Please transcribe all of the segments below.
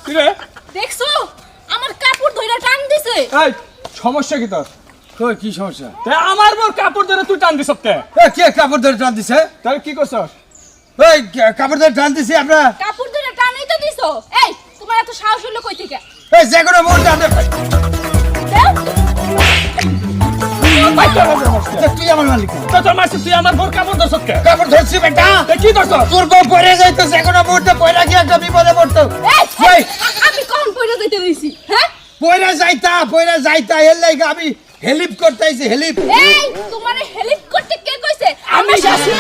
কি রে দেখছো আমার কাপড় ধইরা টান দিছে। এই সমস্যা কি তোর? তোর কি সমস্যা? আমার বর কাপড় ধরে তুই টান দিছ কে? কে কাপড় ধরে টান দিছে? তাহলে কি করছস? এই কাপড় ধরে টান দিছি আমরা। কাপড় ধইরা টানই তো দিছো। এই তোমার এত সাহস হলো কই থেকে? এই যে কোনো মুহূর্তে আমরা দেও তুই আমার মালিক। তোর মাসি তুই আমার বর কাপড় ধরছ কে? কাপড় ধরছি বেটা। কি ধরছস? তোর বউ পড়ে যাইতো, যে কোনো মুহূর্তে পড়ে গিয়ে একটা বিপদে পড়তো। এই আমি কোন পয়সা দিতে দিছি? হ্যাঁ পড়ে যাইতা এর লাগি আমি হেলিপ করতেছি হেলিপ। এই তোমারে হেল্প করতে কে কইছে? আমি যাচ্ছি।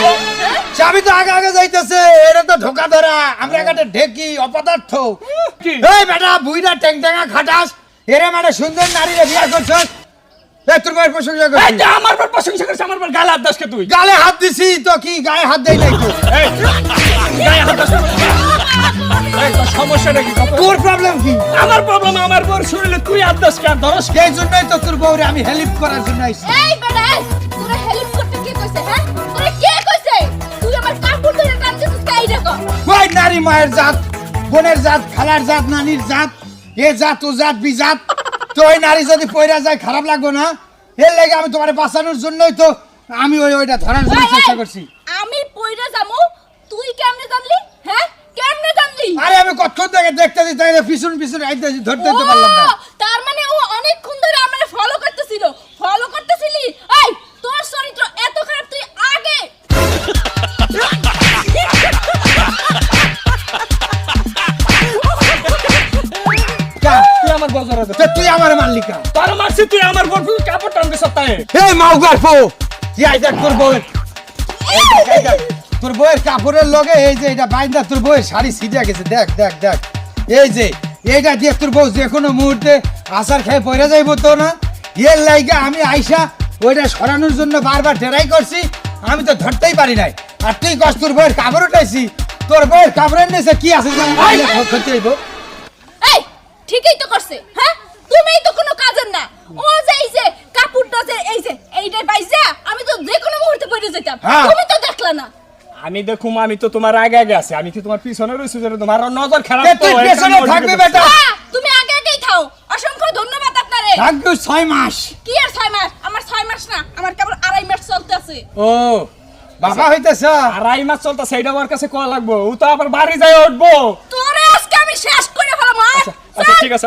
হ্যাঁ? চাবি তো আগে যাইতেছে, এটা তো ঢোকা ধরা, আমরা কাটে ঢেকি অপদার্থ। কি? এই বেটা বুইরা ট্যাংটাঙা খাটাস, এরে মানে সুন্দর নারীরে বিয়ে করছস। এই তোর ভাইয়ের প্রশংসা এই করছিস, যে আমার বর প্রশংসা করছ, আমার বর গাল হাত দাস কে তুই? গালে হাত দিছি তো কি গায়ে হাত দেই নাই তো? এই গায়ে হাত দাস। এই তোর সমস্যাটা কি? তোর প্রবলেম কি? আমার প্রবলেম আমার বর শরীরে তুই হাত দাস কে? ধরস কে? এই জন্যই তো তোর বউরে আমি হেল্প করার জন্য আইছি। এই বেটা এই তোরে হেল্প করতে কে কইছে? হ্যাঁ তোরে কে কইছে? তুই আমার কাপড় ধরে টান দিছিস কাই দেখো। ওই নারী মায়ের জাত, বোনের জাত, খালার জাত, নানির জাত, এ জাত ও জাত বি জাত। তো ওই নারী যদি পয়রা যায় খারাপ লাগবে না? এর লাগে আমি তোমারে বাঁচানোর জন্যই তো আমি ওইটা ধরার জন্য চেষ্টা করছি। আমি পয়রা যামু, তুই কেমনে জানলি? হ্যাঁ কেমনে জানলি? আরে আমি কতক্ষণ থেকে দেখতেছি, তাই পিছন আইতেছি, ধরতে পারলাম না। ও, তার মানে ও অনেকক্ষণ ধরে আমারে ফলো করতেছিল। ফলো করতেছিলি? এই তোর চরিত্র এত খারাপ তুই আগে তুই আমার বর ধরে তা তুই আমার মালিকা। তোর মাসি তুই আমার বর কাপড় টান দিছ তাই? এই মাউগার ফো, কি আইতা তোর বউয়ের, তোর বউয়ের কাপড়ের লগে এই যে এটা বাইন্দা তোর বউয়ের শাড়ি ছিঁড়ে গেছে, দেখ দেখ দেখ। এই যে এইটা দিয়ে তোর বউ যে কোনো মুহূর্তে আচার খেয়ে পড়ে যাইব তো না? এর লাইগা আমি আইসা ওইটা সরানোর জন্য বারবার ট্রাই করছি, আমি তো ধরতেই পারি নাই। আর তুই কস তোর বউয়ের কাপড় উঠাইছি, তোর বউয়ের কাপড়ের নিচে কি আছে ক্ষতি হইব? এই ঠিকই তো করছে। হ্যাঁ তুমিই তো কোনো কাজের না। ও যে এই যে কাপড়টা যে এই যে এইটার বাইজা আমি তো যে কোনো মুহূর্তে পড়ে যেতাম। হ্যাঁ। তুমি তো দেখলা না। আমি দেখুম আমি তো তোমার আগে আগে আছি, আমি কি তোমার পিছনে রইছি যে তোমার নজর খারাপ এ, তো তুই পেছনে থাকবি বেটা। তুমি আগে আগেই থাও। অসংখ্য ধন্যবাদ আপনারে। থাকবি 6 মাস। কি আর 6 মাস? আমার 6 মাস না, আমার কেবল 2.5 মাস চলতেছে। ও বাবা হইতেছ। আড়াই মাস চলতা, সেইটা আমার কাছে কোয়া লাগবো, ও তো আবার বাড়ি যায় উঠবো। তোরে আজকে আমি শেষ করে ফেলাম। আচ্ছা ঠিক আছে।